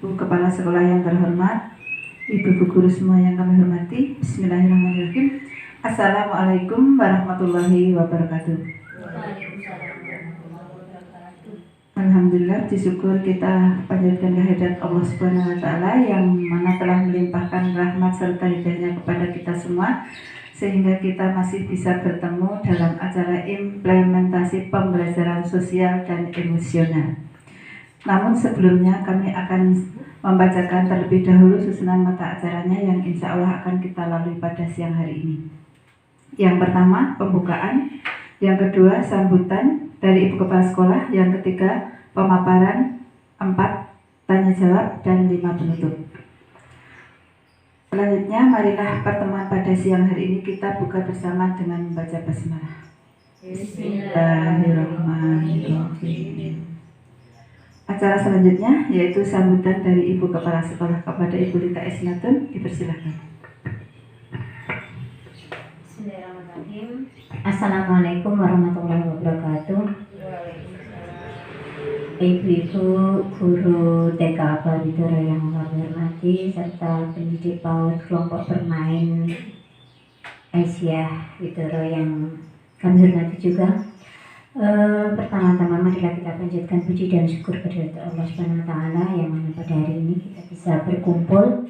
Bu Kepala Sekolah yang terhormat, Ibu guru semua yang kami hormati, Bismillahirrahmanirrahim. Assalamualaikum warahmatullahi wabarakatuh. Alhamdulillah, disyukur kita panjatkan kehadirat Allah Subhanahu wa Ta'ala yang mana telah melimpahkan rahmat serta hidayahnya kepada kita semua, sehingga kita masih bisa bertemu dalam acara implementasi pembelajaran sosial dan emosional. Namun sebelumnya kami akan membacakan terlebih dahulu susunan mata acaranya yang insya Allah akan kita lalui pada siang hari ini. Yang pertama, pembukaan. Yang kedua, sambutan dari Ibu Kepala Sekolah. Yang ketiga, pemaparan. 4, tanya jawab. Dan 5, penutup. Selanjutnya, marilah pertemuan pada siang hari ini kita buka bersama dengan membaca basmalah. Bismillahirrahmanirrahim. Acara selanjutnya yaitu sambutan dari Ibu Kepala Sekolah kepada Ibu Lita Esnatun. Dipersilakan. Bismillahirrahmanirrahim. Assalamualaikum warahmatullahi wabarakatuh. Ibu-ibu guru TK Abadidoro yang kami hormati serta pendidik PAUD kelompok bermain Aisyah Widoro yang kami hormati juga. Pertama-tama marilah kita panjatkan puji dan syukur kepada Allah Subhanahu wa Ta'ala yang mana pada hari ini kita bisa berkumpul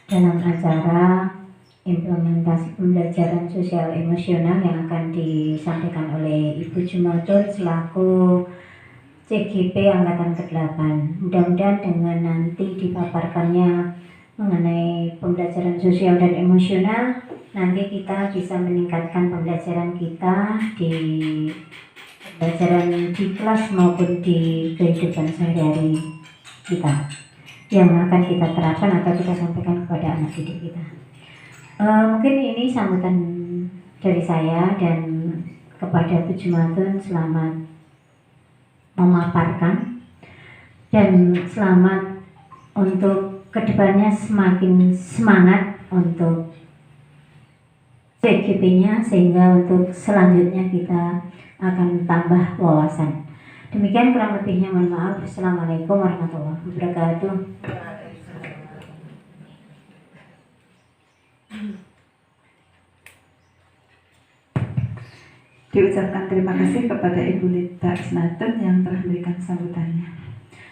dalam acara implementasi pembelajaran sosial emosional yang akan disampaikan oleh Ibu Jumatun selaku CGP Angkatan ke-8. Mudah-mudahan dengan nanti dipaparkannya mengenai pembelajaran sosial dan emosional, nanti kita bisa meningkatkan pembelajaran kita di pembelajaran di kelas maupun di kehidupan sehari-hari kita yang akan kita terapkan atau kita sampaikan kepada anak didik kita. Mungkin ini sambutan dari saya dan kepada Bu Jumatun, selamat memaparkan dan selamat untuk kedepannya semakin semangat untuk CGP-nya sehingga untuk selanjutnya kita akan tambah wawasan. Demikian kurang lebihnya, mohon maaf. Assalamualaikum warahmatullahi wabarakatuh. Diucapkan terima kasih kepada Ibu Lita Esnatun yang telah memberikan sambutannya.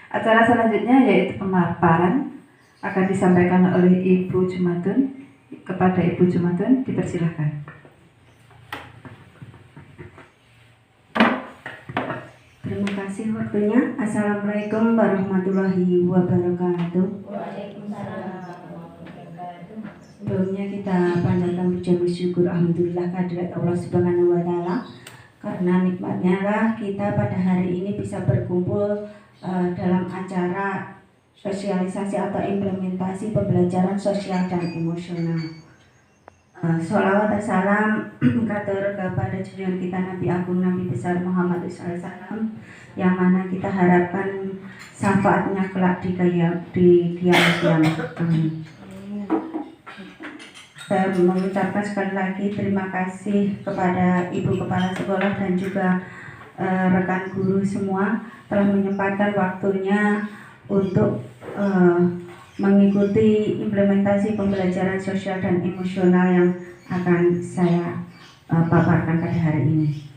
Acara selanjutnya yaitu pemaparan akan disampaikan oleh Ibu Jumatun. Kepada Ibu Jumatun, dipersilahkan. Terima kasih waktunya. Assalamualaikum warahmatullahi wabarakatuh. Waalaikumsalam warahmatullahi wabarakatuh. Sebelumnya kita panjatkan puji dan syukur alhamdulillah kehadirat Allah Subhanahu wa Ta'ala, karena nikmatnya lah kita pada hari ini bisa berkumpul dalam acara sosialisasi atau implementasi pembelajaran sosial dan emosional. Sholawat dan salam katur kepada junjungan kita Nabi Agung Nabi besar Muhammad SAW, yang mana kita harapkan syafaatnya kelak di kiamat. Amin. Saya mengucapkan sekali lagi terima kasih kepada Ibu Kepala Sekolah dan juga rekan guru semua telah menyempatkan waktunya untuk mengikuti implementasi pembelajaran sosial dan emosional yang akan saya paparkan pada hari ini.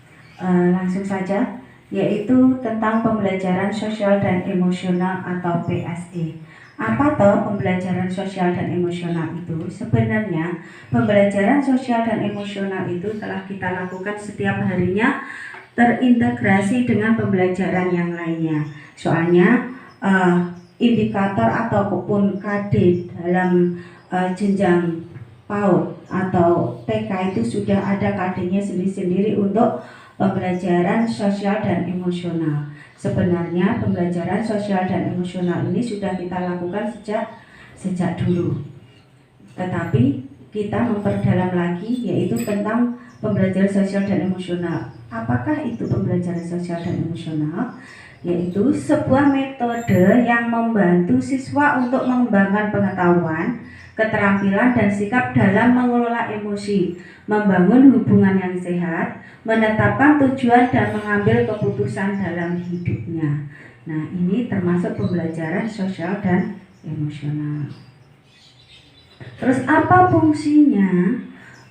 Langsung saja, yaitu tentang pembelajaran sosial dan emosional atau PSE. Apa toh pembelajaran sosial dan emosional itu? Sebenarnya pembelajaran sosial dan emosional itu telah kita lakukan setiap harinya, terintegrasi dengan pembelajaran yang lainnya. Soalnya indikator ataupun KD dalam jenjang PAUD atau TK itu sudah ada KD-nya sendiri-sendiri untuk pembelajaran sosial dan emosional. Sebenarnya pembelajaran sosial dan emosional ini sudah kita lakukan sejak dulu. Tetapi kita memperdalam lagi, yaitu tentang pembelajaran sosial dan emosional. Apakah itu pembelajaran sosial dan emosional? Yaitu sebuah metode yang membantu siswa untuk mengembangkan pengetahuan, keterampilan dan sikap dalam mengelola emosi, membangun hubungan yang sehat, menetapkan tujuan dan mengambil keputusan dalam hidupnya. Nah, ini termasuk pembelajaran sosial dan emosional. Terus apa fungsinya?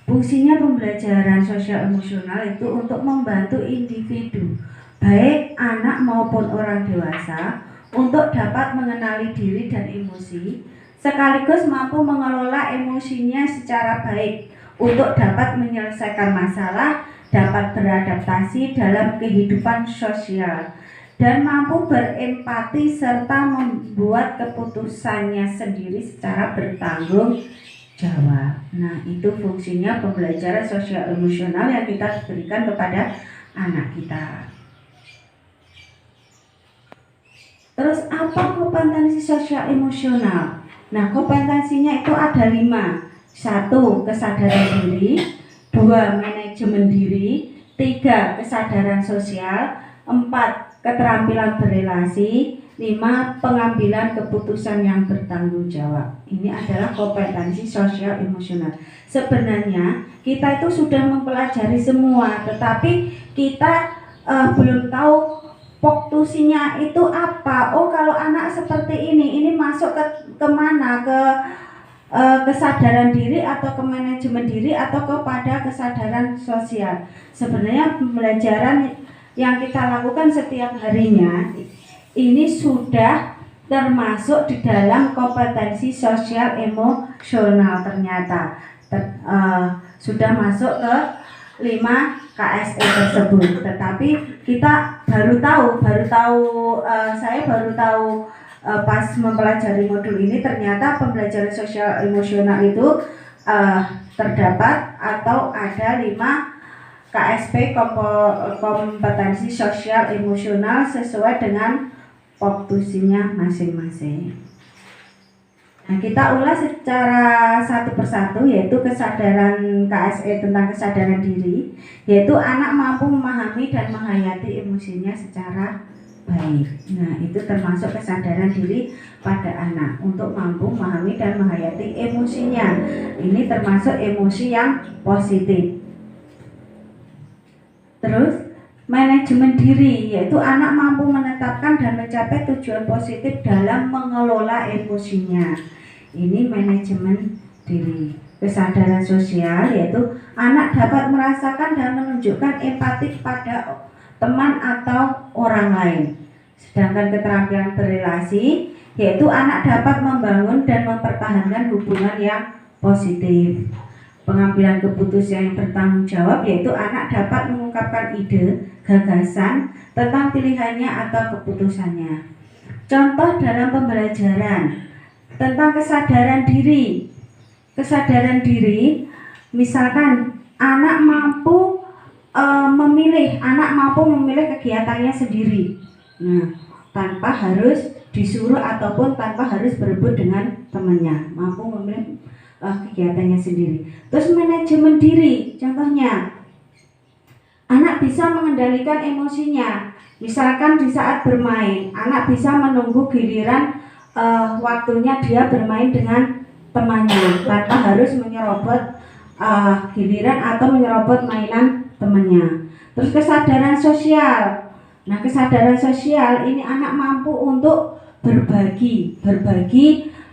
Fungsinya pembelajaran sosial emosional itu untuk membantu individu, baik anak maupun orang dewasa, untuk dapat mengenali diri dan emosi, sekaligus mampu mengelola emosinya secara baik untuk dapat menyelesaikan masalah, dapat beradaptasi dalam kehidupan sosial, dan mampu berempati serta membuat keputusannya sendiri secara bertanggung jawab. Nah, itu fungsinya pembelajaran sosial emosional yang kita berikan kepada anak kita. Terus apa kompetensi sosial emosional? Nah, kompetensinya itu ada 5. 1. Kesadaran diri. 2. Manajemen diri. 3. Kesadaran sosial. 4. Keterampilan berrelasi. 5. Pengambilan keputusan yang bertanggung jawab. Ini adalah kompetensi sosial emosional. Sebenarnya kita itu sudah mempelajari semua, tetapi kita belum tahu fungsinya itu apa. Oh, kalau anak seperti ini masuk ke mana? Ke kesadaran diri atau ke manajemen diri atau kepada kesadaran sosial. Sebenarnya pembelajaran yang kita lakukan setiap harinya ini sudah termasuk di dalam kompetensi sosial emosional. Ternyata sudah masuk ke 5 KSE tersebut. Tetapi kita saya baru tahu pas mempelajari modul ini, ternyata pembelajaran sosial emosional itu terdapat atau ada 5 KSP, kompetensi sosial emosional, sesuai dengan fungsinya masing-masing. Nah, kita ulas secara satu persatu, yaitu kesadaran KSE tentang kesadaran diri, yaitu anak mampu memahami dan menghayati emosinya secara baik. Nah, itu termasuk kesadaran diri pada anak untuk mampu memahami dan menghayati emosinya. Ini termasuk emosi yang positif. Terus manajemen diri, yaitu anak mampu menetapkan dan mencapai tujuan positif dalam mengelola emosinya. Ini manajemen diri. Kesadaran sosial, yaitu anak dapat merasakan dan menunjukkan empati pada teman atau orang lain. Sedangkan keterampilan berrelasi, yaitu anak dapat membangun dan mempertahankan hubungan yang positif. Pengambilan keputusan yang bertanggung jawab, yaitu anak dapat mengungkapkan ide, gagasan tentang pilihannya atau keputusannya. Contoh dalam pembelajaran tentang kesadaran diri. Kesadaran diri, misalkan anak mampu memilih kegiatannya sendiri. Nah, tanpa harus disuruh ataupun tanpa harus berebut dengan temannya, mampu memilih kegiatannya sendiri. Terus manajemen diri, contohnya anak bisa mengendalikan emosinya. Misalkan di saat bermain, anak bisa menunggu giliran waktunya dia bermain dengan temannya tanpa harus menyerobot giliran atau menyerobot mainan temannya. Terus kesadaran sosial. Nah, kesadaran sosial ini anak mampu untuk berbagi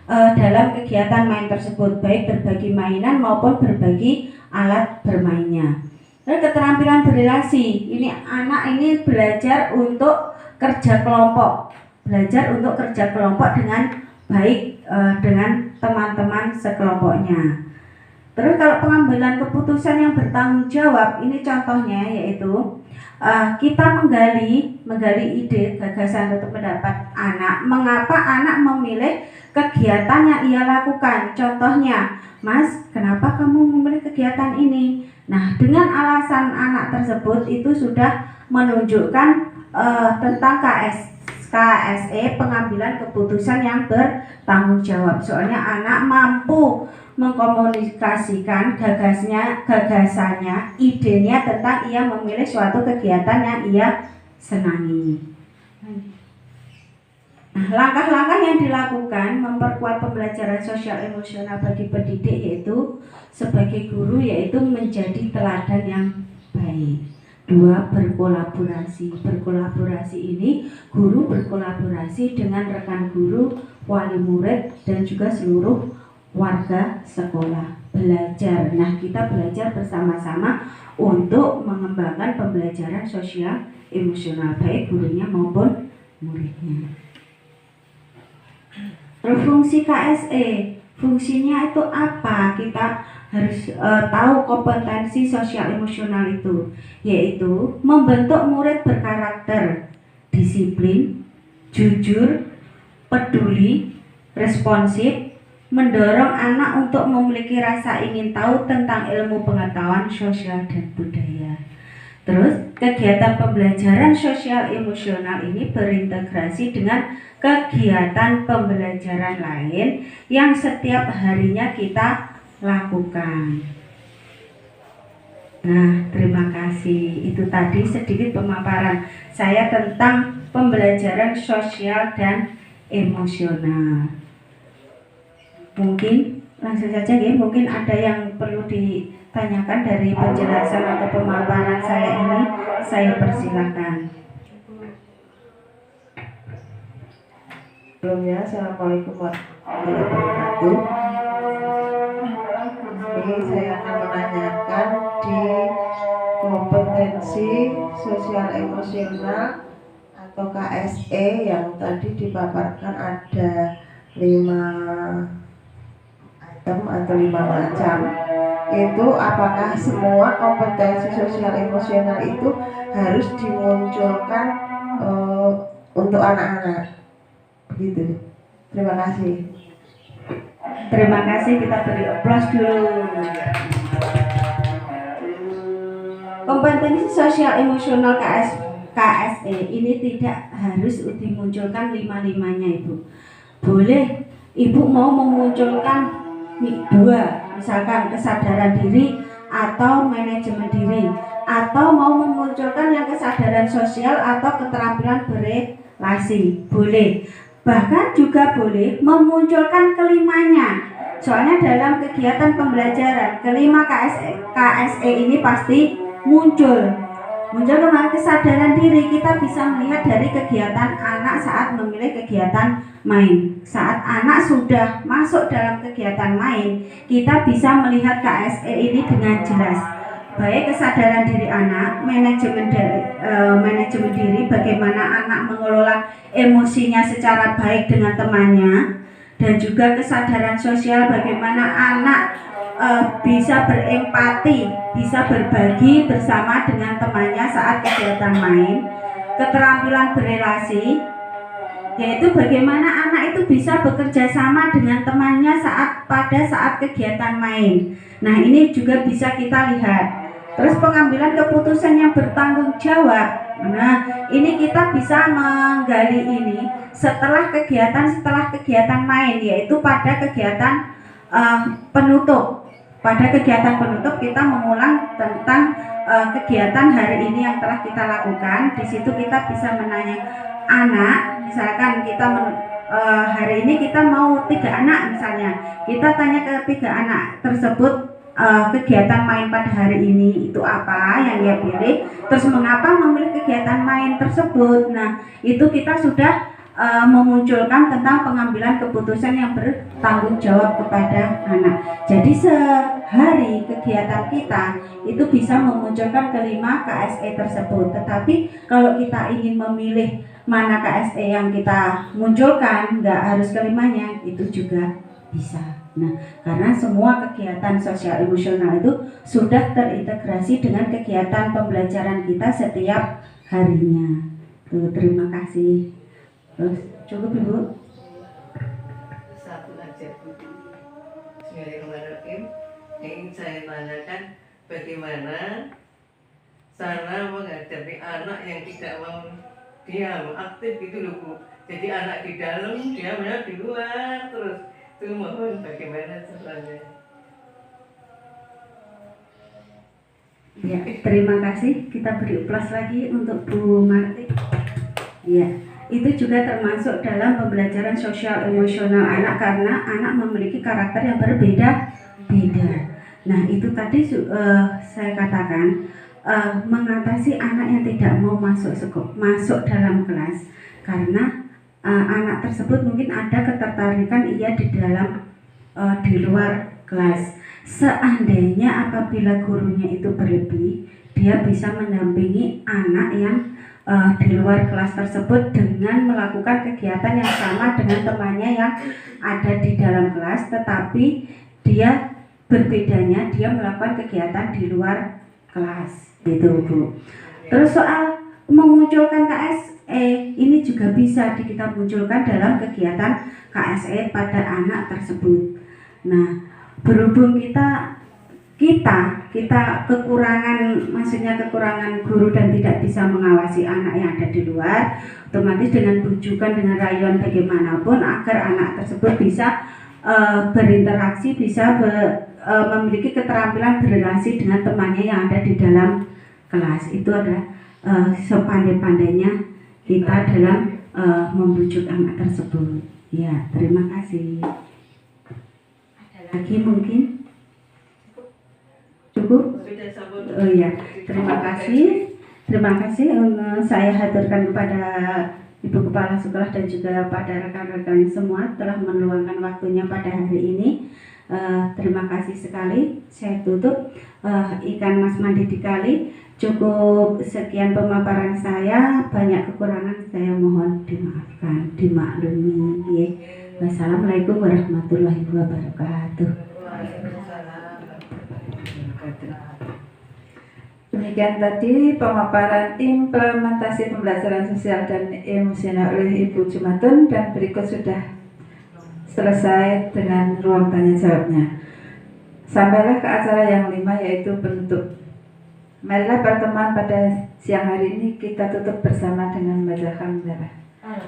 dalam kegiatan main tersebut, baik berbagi mainan maupun berbagi alat bermainnya. Dan keterampilan berrelasi, ini anak ini belajar untuk kerja kelompok, dengan baik dengan teman-teman sekelompoknya. Terus kalau pengambilan keputusan yang bertanggung jawab, ini contohnya yaitu kita menggali ide, gagasan atau pendapat anak, mengapa anak memilih kegiatan yang ia lakukan. Contohnya, Mas, kenapa kamu memilih kegiatan ini? Nah, dengan alasan anak tersebut itu sudah menunjukkan tentang KSE, pengambilan keputusan yang bertanggung jawab. Soalnya anak mampu mengkomunikasikan gagasannya, idenya tentang ia memilih suatu kegiatan yang ia senangi. Nah, langkah-langkah yang dilakukan memperkuat pembelajaran sosial emosional bagi pendidik, yaitu sebagai guru, yaitu menjadi teladan yang baik. 2. Berkolaborasi. Berkolaborasi ini guru berkolaborasi dengan rekan guru, wali murid, dan juga seluruh warga sekolah belajar. Nah, kita belajar bersama-sama untuk mengembangkan pembelajaran sosial emosional baik gurunya maupun muridnya. Terus fungsi KSE, fungsinya itu apa? Kita harus tahu kompetensi sosial emosional itu, yaitu membentuk murid berkarakter disiplin, jujur, peduli, responsif, mendorong anak untuk memiliki rasa ingin tahu tentang ilmu pengetahuan sosial dan budaya. Terus, kegiatan pembelajaran sosial emosional ini berintegrasi dengan kegiatan pembelajaran lain yang setiap harinya kita lakukan. Nah, terima kasih. Itu tadi sedikit pemaparan saya tentang pembelajaran sosial dan emosional. Mungkin langsung saja ya, mungkin ada yang perlu ditanyakan dari penjelasan atau pemaparan saya ini. Saya persilakan. Sebelumnya, Assalamualaikum warahmatullahi wabarakatuh. Ini saya akan menanyakan di kompetensi sosial emosional atau KSE yang tadi dipaparkan ada 5 item atau 5 macam. Itu apakah semua kompetensi sosial emosional itu harus dimunculkan untuk anak-anak? Begitu. Terima kasih. Terima kasih, kita beri aplaus dulu. Kompetensi sosial emosional KSE ini tidak harus dimunculkan 5-5-nya Ibu. Boleh Ibu mau memunculkan 2, misalkan kesadaran diri atau manajemen diri, atau mau memunculkan yang kesadaran sosial atau keterampilan berelasi, boleh. Bahkan juga boleh memunculkan kelimanya. Soalnya dalam kegiatan pembelajaran kelima KSE ini pasti muncul kemana kesadaran diri. Kita bisa melihat dari kegiatan anak saat memilih kegiatan main. Saat anak sudah masuk dalam kegiatan main, kita bisa melihat KSE ini dengan jelas. Baik kesadaran diri anak, manajemen diri, bagaimana anak mengelola emosinya secara baik dengan temannya, dan juga kesadaran sosial, bagaimana anak bisa berempati, bisa berbagi bersama dengan temannya saat kegiatan main. Keterampilan berelasi, yaitu bagaimana anak itu bisa bekerja sama dengan temannya pada saat kegiatan main. Nah, ini juga bisa kita lihat. Terus pengambilan keputusan yang bertanggung jawab. Nah, ini kita bisa menggali ini setelah kegiatan main, yaitu pada kegiatan penutup. Pada kegiatan penutup kita mengulang tentang kegiatan hari ini yang telah kita lakukan. Di situ kita bisa menanya anak, misalkan kita hari ini kita mau 3 anak misalnya. Kita tanya ke 3 anak tersebut, kegiatan main pada hari ini itu apa yang dia pilih, terus mengapa memilih kegiatan main tersebut. Nah, itu kita sudah memunculkan tentang pengambilan keputusan yang bertanggung jawab kepada anak. Jadi sehari kegiatan kita itu bisa memunculkan kelima KSE tersebut. Tetapi kalau kita ingin memilih mana KSE yang kita munculkan, nggak harus kelimanya, itu juga bisa. Nah, karena semua kegiatan sosial emosional itu sudah terintegrasi dengan kegiatan pembelajaran kita setiap harinya. Terima kasih. Terus cukup Ibu. Satu aja Bu. Bismillahirrahmanirrahim. Ingin saya tanyakan bagaimana cara menghadapi anak yang tidak mau diam, aktif gitu loh Bu. Jadi anak di dalam, dia di luar terus. Itu mohon bagaimana caranya? Ya, terima kasih. Kita beri aplaus lagi untuk Bu Marti. Ya, itu juga termasuk dalam pembelajaran sosial emosional anak karena anak memiliki karakter yang berbeda-beda. Nah, itu tadi saya katakan mengatasi anak yang tidak mau masuk dalam kelas karena anak tersebut mungkin ada ketertarikan ia di luar kelas. Seandainya apabila gurunya itu berlebih, dia bisa mendampingi anak yang di luar kelas tersebut dengan melakukan kegiatan yang sama dengan temannya yang ada di dalam kelas, tetapi dia berbedanya dia melakukan kegiatan di luar kelas, gitu Bu. Terus soal memunculkan KSE ini juga bisa kita munculkan dalam kegiatan KSE pada anak tersebut. Nah, berhubung kita kekurangan, maksudnya kekurangan guru dan tidak bisa mengawasi anak yang ada di luar, otomatis dengan bujukan, dengan rayuan bagaimanapun agar anak tersebut bisa berinteraksi, bisa memiliki keterampilan berrelasi dengan temannya yang ada di dalam kelas. Itu adalah sepandai-pandainya kita dalam membujuk anak tersebut. Ya, terima kasih. Ada lagi mungkin? Cukup? Sudah sabun. Oh iya, terima kasih. Terima kasih saya haturkan kepada Ibu Kepala Sekolah dan juga pada rekan-rekan semua telah meluangkan waktunya pada hari ini. Terima kasih sekali. Saya tutup. Ikan Mas mandi di kali. Cukup sekian pemaparan saya. Banyak kekurangan saya mohon dimaafkan, dimaklumi. Wassalamualaikum warahmatullahi wabarakatuh. Demikian tadi pemaparan implementasi pembelajaran sosial dan emosional oleh Ibu Jumatun, dan berikut sudah selesai dengan ruang tanya jawabnya. Sampailah ke acara yang 5, yaitu penutup. Marilah pertemuan pada siang hari ini kita tutup bersama dengan membaca hamdalah.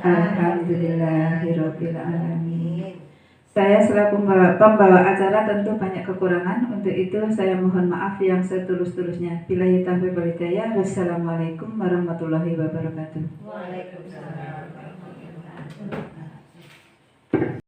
Alhamdulillahirabbil alamin. Saya selaku pembawa acara tentu banyak kekurangan. Untuk itu saya mohon maaf yang setulus-tulusnya. Billahi taufiq wal hidayah. Wassalamualaikum warahmatullahi wabarakatuh. Waalaikumsalam.